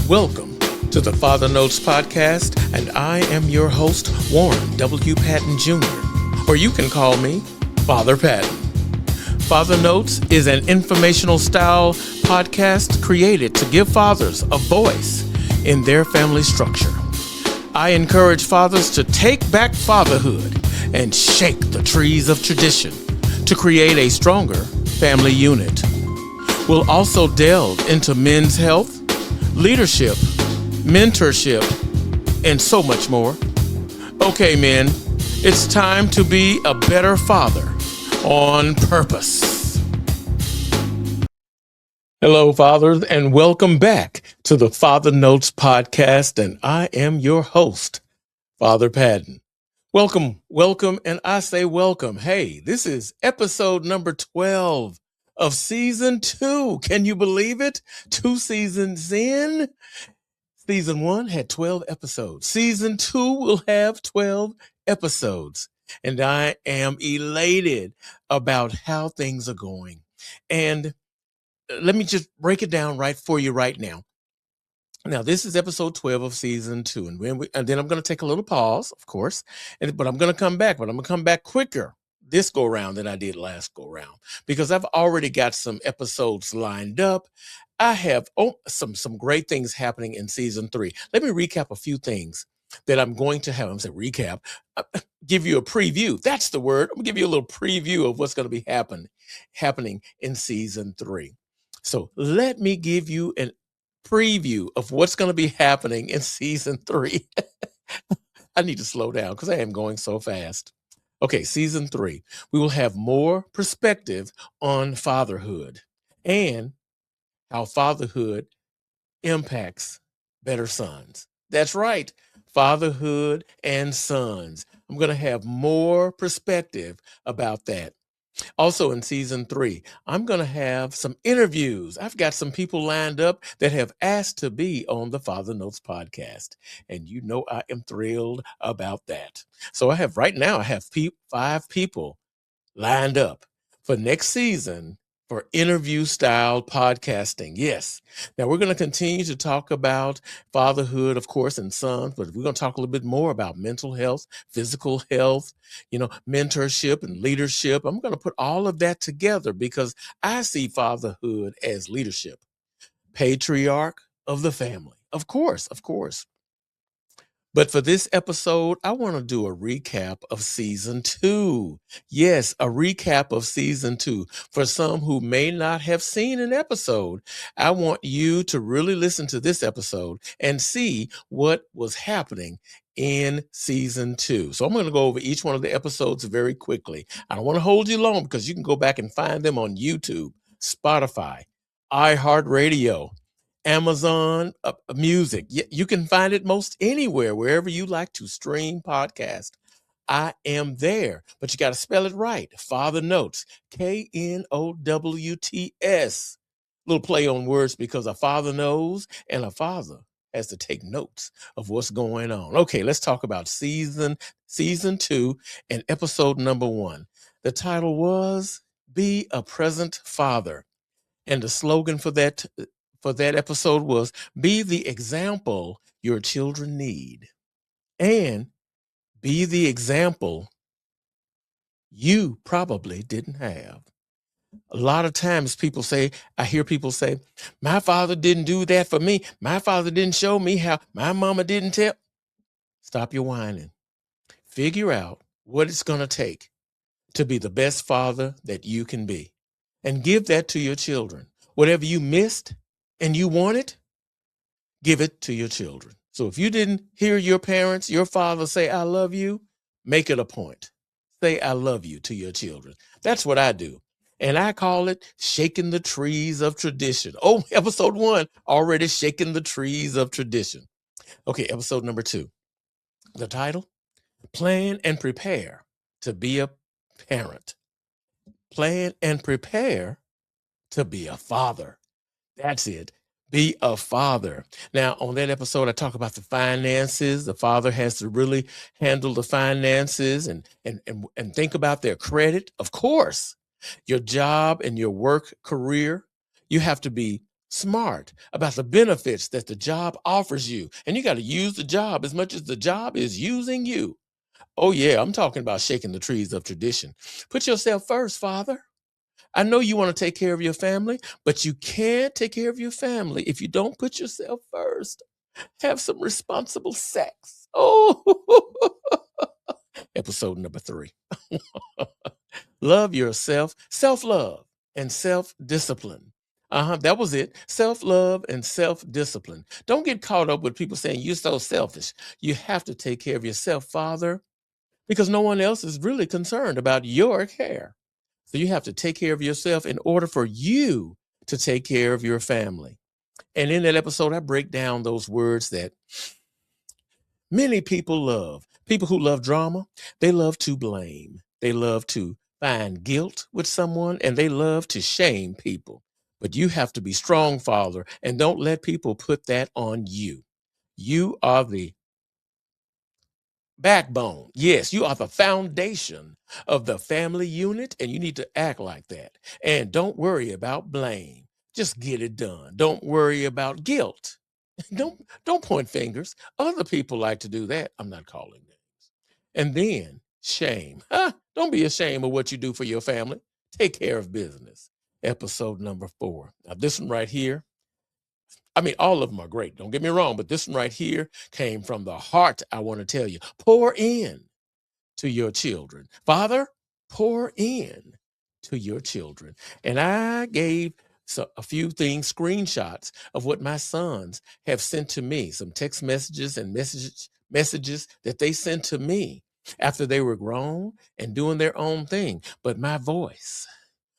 Welcome to the Father Knowts podcast, and I am your host, Warren W. Patten Jr., or you can call me Father Patten. Father Knowts is an informational style podcast created to give fathers a voice in their family structure. I encourage fathers to take back fatherhood and shake the trees of tradition to create a stronger family unit. We'll also delve into men's health, leadership, mentorship, and so much more. Okay, men, it's time to be a better father on purpose. Hello, fathers, and welcome back to the Father Knowts podcast, and I am your host, Father Patten. Welcome, and I say welcome. Hey, this is episode number 12 of season 2. Can you believe it? 2 seasons in. Season 1 had 12 episodes. Season 2 will have 12 episodes. And I am elated about how things are going. And let me just break it down right for you right now. Now, this is episode 12 of season 2. And then I'm going to take a little pause, of course. But I'm going to come back. But I'm going to come back quicker this go round than I did last go round, because I've already got some episodes lined up. I have some great things happening in season 3. Let me recap a few things that I'm going to have. I'm saying recap, give you a preview. That's the word. I'm gonna give you a little preview of what's going to be happening in season 3. So let me give you a preview of what's going to be happening in season 3. I need to slow down because I am going so fast. Okay, season 3, we will have more perspective on fatherhood and how fatherhood impacts better sons. That's right, fatherhood and sons. I'm going to have more perspective about that. Also in season 3, I'm going to have some interviews. I've got some people lined up that have asked to be on the Father Knowts podcast. And you know I am thrilled about that. So I have 5 people lined up for next season for interview style podcasting. Yes. Now we're going to continue to talk about fatherhood, of course, and sons, but we're going to talk a little bit more about mental health, physical health, mentorship and leadership. I'm going to put all of that together because I see fatherhood as leadership, patriarch of the family. Of course. But for this episode, I want to do a recap of season 2. Yes, a recap of season 2. For some who may not have seen an episode, I want you to really listen to this episode and see what was happening in season 2. So I'm going to go over each one of the episodes very quickly. I don't want to hold you long because you can go back and find them on YouTube, Spotify, iHeartRadio, Amazon Music. You can find it most anywhere, wherever you like to stream podcast. I am there, but you got to spell it right. Father Knowts, Knowts. Little play on words because a father knows and a father has to take notes of what's going on. Okay, let's talk about season 2 and episode number 1. The title was Be a Present Father. And the slogan for that episode was, be the example your children need and be the example you probably didn't have. A lot of times I hear people say, my father didn't do that for me. My father didn't show me how. My mama didn't tell. Stop your whining. Figure out what it's going to take to be the best father that you can be and give that to your children. Whatever you missed and you want it, give it to your children. So if you didn't hear your parents, your father say, I love you, make it a point. Say, I love you to your children. That's what I do. And I call it shaking the trees of tradition. Oh, episode 1, already shaking the trees of tradition. Okay, episode number 2. The title, Plan and Prepare to be a Parent. Plan and prepare to be a father. That's it. Be a father. Now, on that episode, I talk about the finances. The father has to really handle the finances and think about their credit. Of course, your job and your work career, you have to be smart about the benefits that the job offers you. And you got to use the job as much as the job is using you. Oh, yeah, I'm talking about shaking the trees of tradition. Put yourself first, Father. I know you want to take care of your family, but you can't take care of your family if you don't put yourself first. Have some responsible sex. Oh, episode number 3. Love yourself, self-love, and self-discipline. That was it. Self-love and self-discipline. Don't get caught up with people saying you're so selfish. You have to take care of yourself, Father, because no one else is really concerned about your care. So you have to take care of yourself in order for you to take care of your family. And in that episode, I break down those words that many people love. People who love drama, they love to blame. They love to find guilt with someone, and they love to shame people. But you have to be strong, Father, and don't let people put that on you. You are the backbone. Yes, you are the foundation of the family unit, and you need to act like that. And don't worry about blame. Just get it done. Don't worry about guilt. Don't point fingers. Other people like to do that. I'm not calling names. And then shame. Don't be ashamed of what you do for your family. Take care of business. Episode number 4. Now, this one right here, I mean, all of them are great. Don't get me wrong, but this one right here came from the heart. I want to tell you, pour in to your children. Father, pour in to your children. And I gave a few things, screenshots of what my sons have sent to me, some text messages and messages that they sent to me after they were grown and doing their own thing. But my voice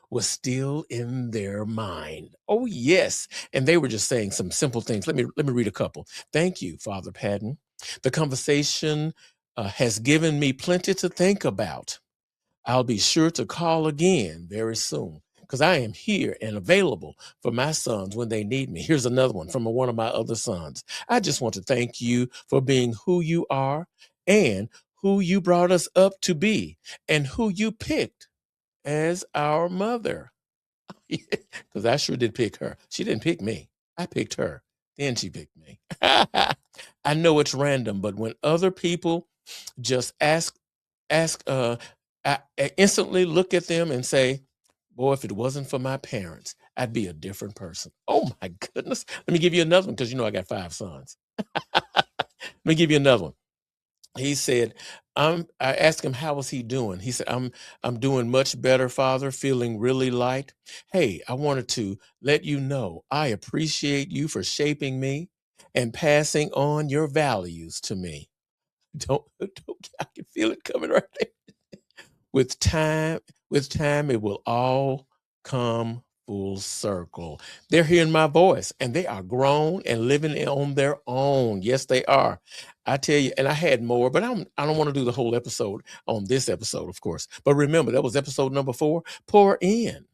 was still in their mind. Oh, yes. And they were just saying some simple things. Let me read a couple. Thank you, Father Patten. The conversation has given me plenty to think about. I'll be sure to call again very soon because I am here and available for my sons when they need me. Here's another one from one of my other sons. I just want to thank you for being who you are and who you brought us up to be and who you picked as our mother. Because I sure did pick her. She didn't pick me. I picked her. Then she picked me. I know it's random, but when other people just I instantly look at them and say, boy, if it wasn't for my parents, I'd be a different person. Oh my goodness. Let me give you another one because you know I got 5 sons. Let me give you another one. He said, I asked him how was he doing. He said, I'm doing much better, Father, feeling really light. Hey, I wanted to let you know I appreciate you for shaping me and passing on your values to me. Don't I can feel it coming right there. With time, it will all come full circle. They're hearing my voice and they are grown and living on their own. Yes, they are. I tell you, and I had more, but I don't want to do the whole episode on this episode, of course. But remember, that was episode number 4. Pour in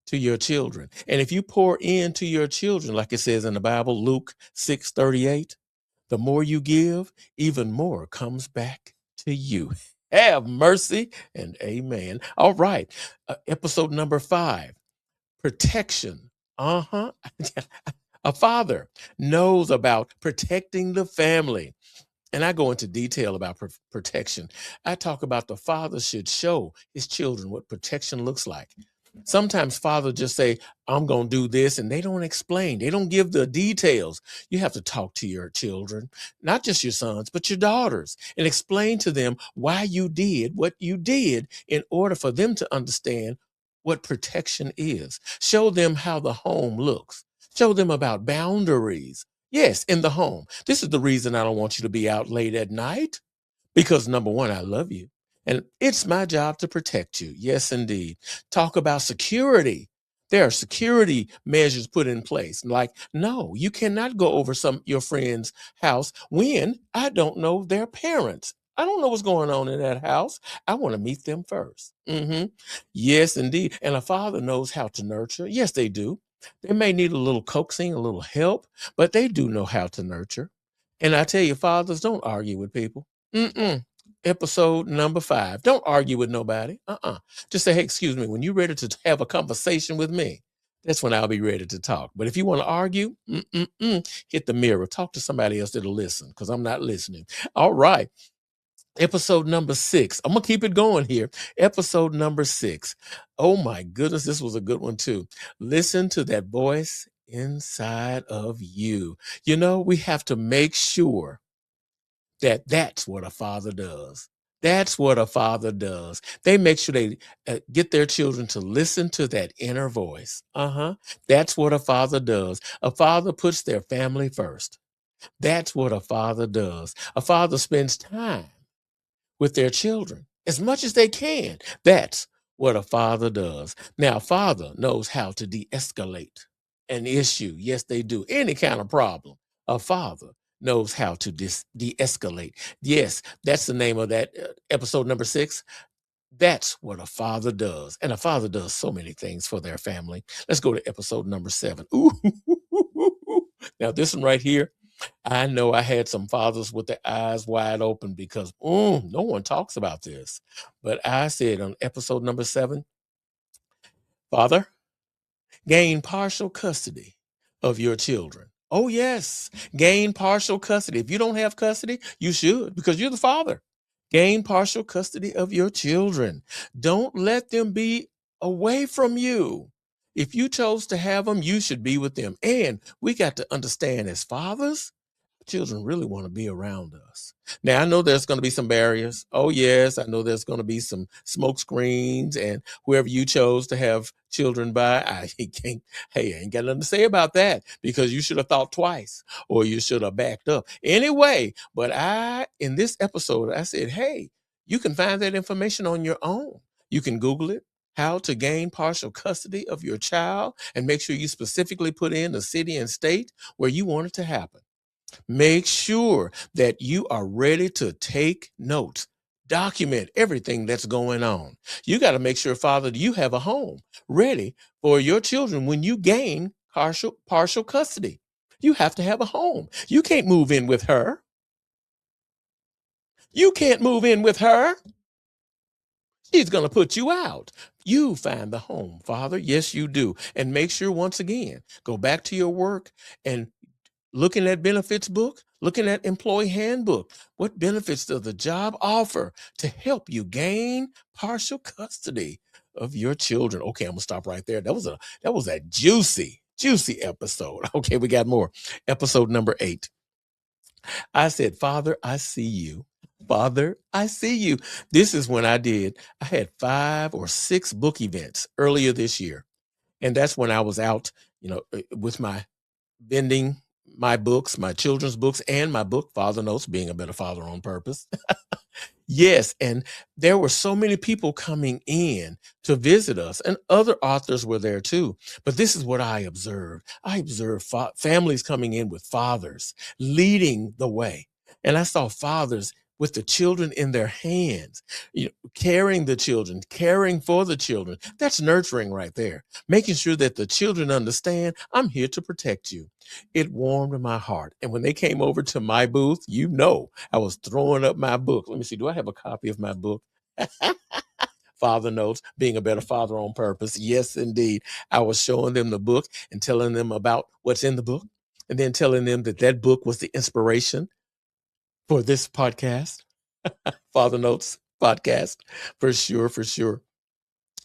to your children. And if you pour into your children, like it says in the Bible, Luke 6:38, the more you give, even more comes back to you. Have mercy and amen. All right. Episode number 5, protection. Uh-huh. A father knows about protecting the family. And I go into detail about protection. I talk about the father should show his children what protection looks like. Sometimes fathers just say, I'm going to do this, and they don't explain. They don't give the details. You have to talk to your children, not just your sons, but your daughters, and explain to them why you did what you did in order for them to understand what protection is. Show them how the home looks. Show them about boundaries. Yes, in the home. This is the reason I don't want you to be out late at night. Because number one, I love you. And it's my job to protect you. Yes, indeed. Talk about security. There are security measures put in place. Like, no, you cannot go over your friend's house when I don't know their parents. I don't know what's going on in that house. I want to meet them first. Yes, indeed. And a father knows how to nurture. Yes, they do. They may need a little coaxing, a little help, but they do know how to nurture. And I tell you, fathers, don't argue with people. Mm-mm. Episode number 5. Don't argue with nobody. Just say, hey, excuse me, when you're ready to have a conversation with me, That's when I'll be ready to talk. But if you want to argue, hit the mirror. Talk to somebody else that'll listen because I'm not listening. All right. Episode number 6. I'm going to keep it going here. Episode number 6. Oh my goodness, this was a good one too. Listen to that voice inside of you. You know, we have to make sure that that's what a father does. That's what a father does. They make sure they get their children to listen to that inner voice. That's what a father does. A father puts their family first. That's what a father does. A father spends time with their children as much as they can. That's what a father does. Now, a father knows how to de-escalate an issue. Yes, they do. Any kind of problem. A father knows how to de-escalate. Yes, that's the name of that episode number 6. That's what a father does. And a father does so many things for their family. Let's go to episode number 7. Ooh. Now, this one right here, I know I had some fathers with their eyes wide open because no one talks about this. But I said on episode number 7, Father, gain partial custody of your children. Oh, yes, gain partial custody. If you don't have custody, you should because you're the father. Gain partial custody of your children. Don't let them be away from you. If you chose to have them, you should be with them. And we got to understand as fathers, children really want to be around us. Now, I know there's going to be some barriers. Oh, yes, I know there's going to be some smoke screens, and whoever you chose to have children by, I can't, hey, I ain't got nothing to say about that because you should have thought twice or you should have backed up. Anyway, but in this episode, I said, hey, you can find that information on your own. You can Google it. How to gain partial custody of your child, and make sure you specifically put in the city and state where you want it to happen. Make sure that you are ready to take notes. Document everything that's going on. You got to make sure, Father, you have a home ready for your children when you gain partial custody. You have to have a home. You can't move in with her. You can't move in with her. She's going to put you out. You find the home, Father. Yes, you do. And make sure, once again, go back to your work and looking at benefits book, looking at employee handbook. What benefits does the job offer to help you gain partial custody of your children? Okay, I'm gonna stop right there. That was a juicy episode. Okay, we got more. Episode number 8. I said, Father, I see you. Father, I see you. This is when I had 5 or 6 book events earlier this year. And that's when I was out, with my vending my books, my children's books, and my book, Father Notes, Being a Better Father on Purpose. Yes, and there were so many people coming in to visit us, and other authors were there too. But this is what I observed. I observed families coming in with fathers leading the way. And I saw fathers with the children in their hands, carrying the children, caring for the children. That's nurturing right there, making sure that the children understand I'm here to protect you. It warmed my heart. And when they came over to my booth, I was throwing up my book. Let me see. Do I have a copy of my book? Father Notes, Being a Better Father on Purpose. Yes, indeed. I was showing them the book and telling them about what's in the book, and then telling them that book was the inspiration for this podcast, Father Notes podcast, for sure, for sure.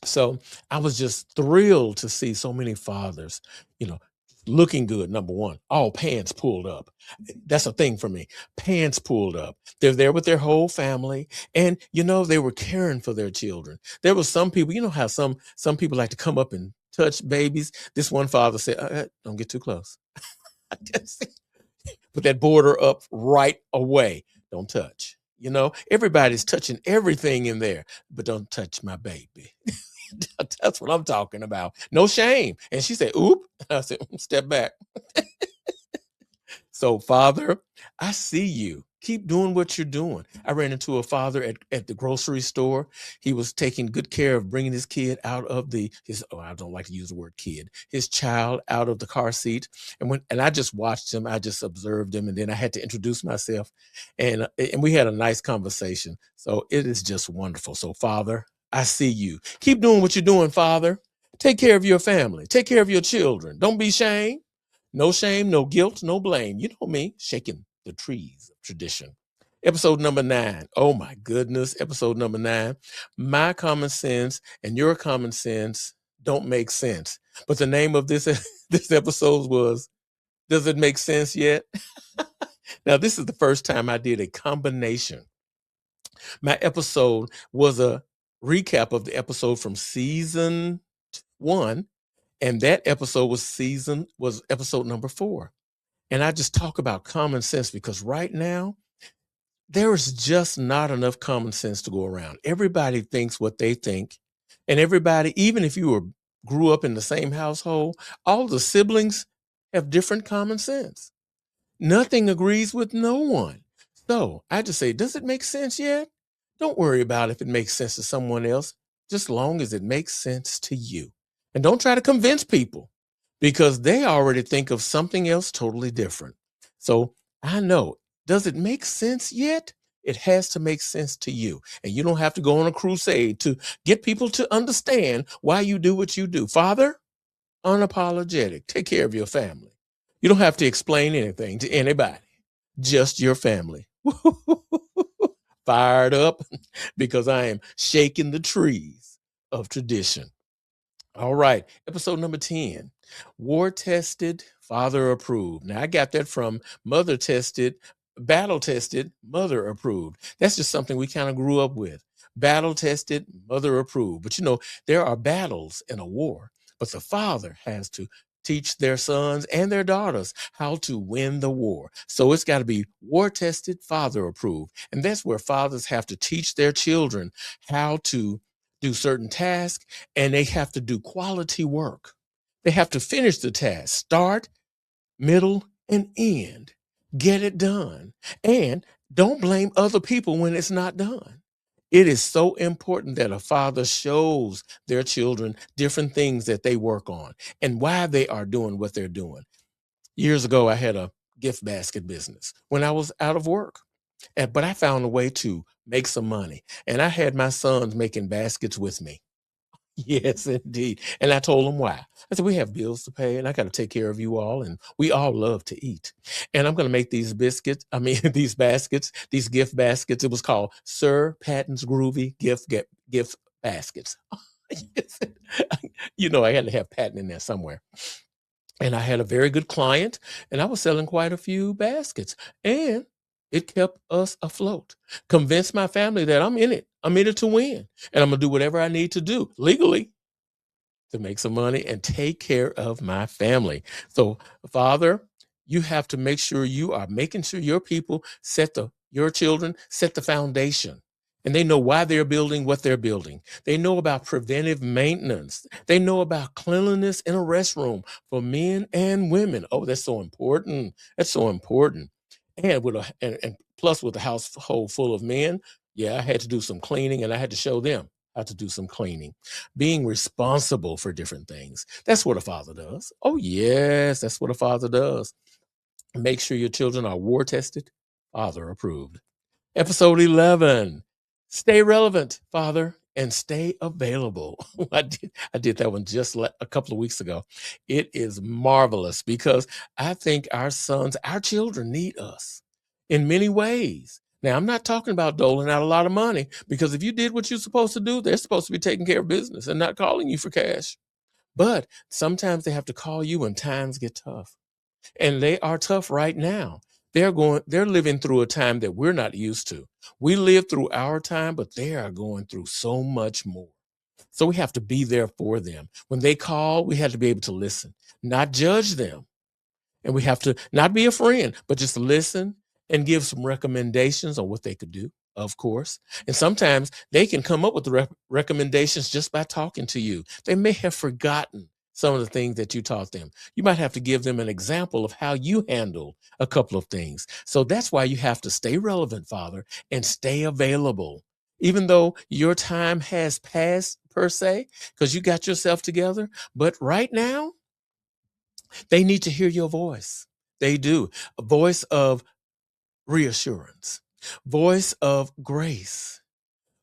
So I was just thrilled to see so many fathers, you know, looking good. Number one, all pants pulled up. That's a thing for me. Pants pulled up. They're there with their whole family, and they were caring for their children. There was some people, how some people like to come up and touch babies. This one father said, "Don't get too close." Put that border up right away. Don't touch. Everybody's touching everything in there, but don't touch my baby. That's what I'm talking about. No shame. And she said, "Oop." I said, "Step back." So, Father, I see you. Keep doing what you're doing. I ran into a father at the grocery store. He was taking good care of bringing his kid out of I don't like to use the word kid, his child out of the car seat. And I just watched him, I just observed him, and then I had to introduce myself. And we had a nice conversation. So it is just wonderful. So, Father, I see you. Keep doing what you're doing, Father. Take care of your family. Take care of your children. Don't be ashamed. No shame, no guilt, no blame. You know me, shaking the trees of tradition. Episode number 9. Oh my goodness. Episode number 9. My common sense and your common sense don't make sense. But the name of this, this episode was, Does It Make Sense Yet? Now, this is the first time I did a combination. My episode was a recap of the episode from season 1. And that episode was episode number 4. And I just talk about common sense because right now, there is just not enough common sense to go around. Everybody thinks what they think. And everybody, even if you grew up in the same household, all the siblings have different common sense. Nothing agrees with no one. So I just say, does it make sense yet? Don't worry about if it makes sense to someone else, just long as it makes sense to you. And don't try to convince people because they already think of something else totally different. So I know, does it make sense yet? It has to make sense to you. And you don't have to go on a crusade to get people to understand why you do what you do. Father, unapologetic. Take care of your family. You don't have to explain anything to anybody, just your family. Fired up because I am shaking the trees of tradition. All right, episode number 10, war tested, father approved. Now, I got that from mother tested, battle tested, mother approved. That's just something we kind of grew up with. Battle tested, mother approved. But there are battles in a war, but the father has to teach their sons and their daughters how to win the war. So it's got to be war tested, father approved. And that's where fathers have to teach their children how to do certain tasks, and they have to do quality work. They have to finish the task, start, middle, and end. Get it done. And don't blame other people when it's not done. It is so important that a father shows their children different things that they work on and why they are doing what they're doing. Years ago, I had a gift basket business when I was out of work. But I found a way to make some money. And I had my sons making baskets with me. Yes, indeed. And I told them why. I said, we have bills to pay and I got to take care of you all. And we all love to eat. And I'm going to make these these baskets, these gift baskets. It was called Sir Patten's Groovy Gift Baskets. Yes. I had to have Patten in there somewhere. And I had a very good client and I was selling quite a few baskets. And it kept us afloat. Convinced my family that I'm in it. I'm in it to win. And I'm going to do whatever I need to do legally to make some money and take care of my family. So, Father, you have to make sure you are making sure your people your children set the foundation. And they know why they're building what they're building. They know about preventive maintenance. They know about cleanliness in a restroom for men and women. Oh, that's so important. That's so important. And and plus with a household full of men, yeah, I had to do some cleaning and I had to show them how to do some cleaning. Being responsible for different things. That's what a father does. Oh, yes, that's what a father does. Make sure your children are war tested, father approved. Episode 11, stay relevant, father, and stay available. I did that one just a couple of weeks ago. It is marvelous because I think our children need us in many ways. Now, I'm not talking about doling out a lot of money because if you did what you're supposed to do, they're supposed to be taking care of business and not calling you for cash. But sometimes they have to call you when times get tough. And they are tough right now. They're living through a time that we're not used to. We live through our time, but they are going through so much more. So we have to be there for them. When they call, we have to be able to listen, not judge them. And we have to not be a friend, but just listen and give some recommendations on what they could do, of course. And sometimes they can come up with the recommendations just by talking to you. They may have forgotten some of the things that you taught them. You might have to give them an example of how you handled a couple of things. So that's why you have to stay relevant, Father, and stay available. Even though your time has passed, per se, because you got yourself together. But right now, they need to hear your voice. They do. A voice of reassurance, voice of grace,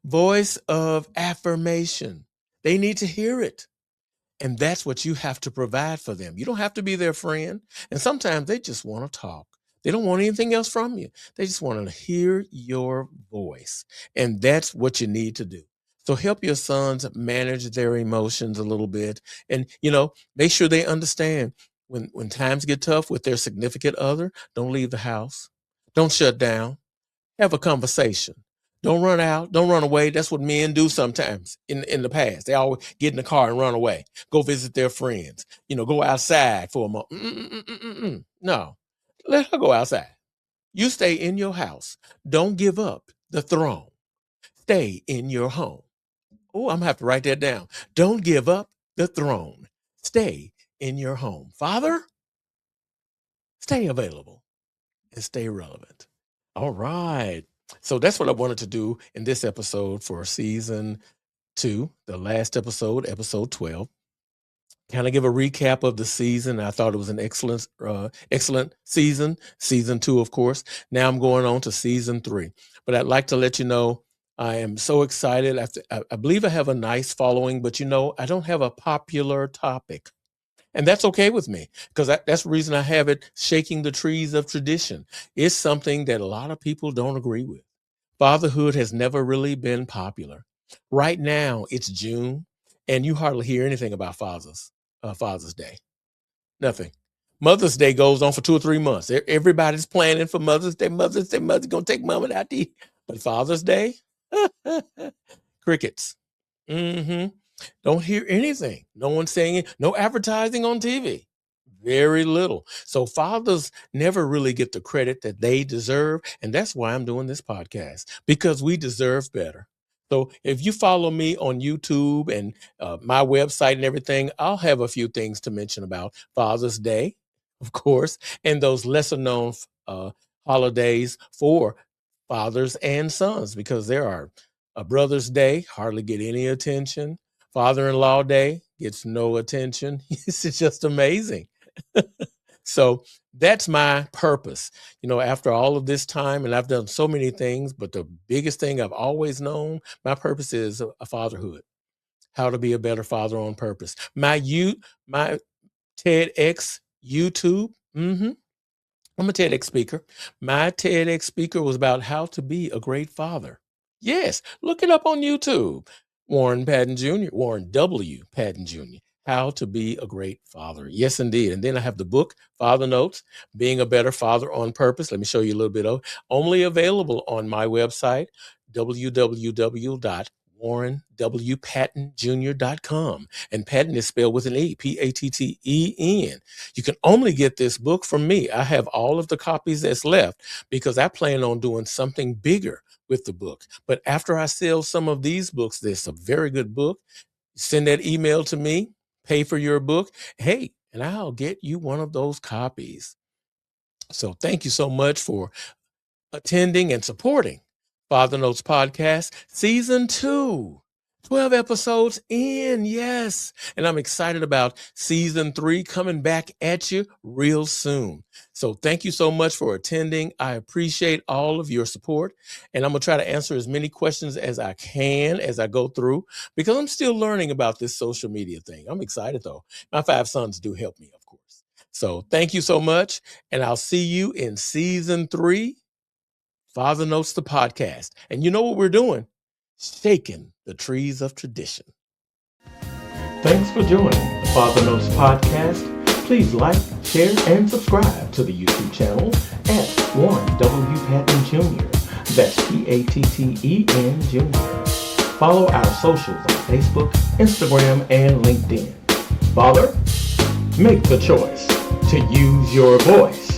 voice of affirmation. They need to hear it. And that's what you have to provide for them. You don't have to be their friend. And sometimes they just want to talk. They don't want anything else from you. They just want to hear your voice. And that's what you need to do. So help your sons manage their emotions a little bit. And, make sure they understand when times get tough with their significant other, don't leave the house. Don't shut down. Have a conversation. Don't run out. Don't run away. That's what men do sometimes in the past. They always get in the car and run away. Go visit their friends. Go outside for a moment. No, let her go outside. You stay in your house. Don't give up the throne. Stay in your home. Oh, I'm going to have to write that down. Don't give up the throne. Stay in your home. Father, stay available and stay relevant. All right. So that's what I wanted to do in this episode for season 2, the last episode, episode 12. Kind of give a recap of the season. I thought it was an excellent season. Season 2, of course. Now I'm going on to season 3. But I'd like to let you know I am so excited. I believe I have a nice following, but I don't have a popular topic. And that's okay with me, because that's the reason I have it, shaking the trees of tradition. It's something that a lot of people don't agree with. Fatherhood has never really been popular. Right now, it's June, and you hardly hear anything about Father's Day. Nothing. Mother's Day goes on for 2 or 3 months. Everybody's planning for Mother's Day. Mother's going to take Mama out to eat. But Father's Day, crickets. Don't hear anything. No one saying it. No advertising on TV. Very little. So fathers never really get the credit that they deserve. And that's why I'm doing this podcast, because we deserve better. So if you follow me on YouTube and my website and everything, I'll have a few things to mention about Father's Day, of course, and those lesser known holidays for fathers and sons, because there are a Brother's Day, hardly get any attention. Father-in-law Day gets no attention. It's just amazing. So that's my purpose. After all of this time, and I've done so many things, but the biggest thing I've always known, my purpose is a fatherhood. How to be a better father on purpose. My TEDx YouTube. I'm a TEDx speaker. My TEDx speaker was about how to be a great father. Yes, look it up on YouTube. Warren W. Patten Jr. How to be a great father. Yes, indeed. And then I have the book, Father Notes, Being a Better Father on Purpose. Let me show you a little bit of it. Only available on my website, www.warrenwpattenjr.com. And Patten is spelled with an E, Patten. You can only get this book from me. I have all of the copies that's left, because I plan on doing something bigger with the book. But after I sell some of these books, there's a very good book. Send that email to me, pay for your book. Hey, and I'll get you one of those copies. So thank you so much for attending and supporting Father Notes Podcast, Season 2. 12 episodes in, yes. And I'm excited about Season 3 coming back at you real soon. So thank you so much for attending. I appreciate all of your support. And I'm going to try to answer as many questions as I can as I go through, because I'm still learning about this social media thing. I'm excited, though. My 5 sons do help me, of course. So thank you so much. And I'll see you in Season 3, Father Notes, the podcast. And you know what we're doing? Shaking the trees of tradition. Thanks for joining the Father Notes podcast. Please like, share, and subscribe to the YouTube channel at Warren W. Patten Jr. That's Patten Jr. Follow our socials on Facebook, Instagram, and LinkedIn. Father, make the choice to use your voice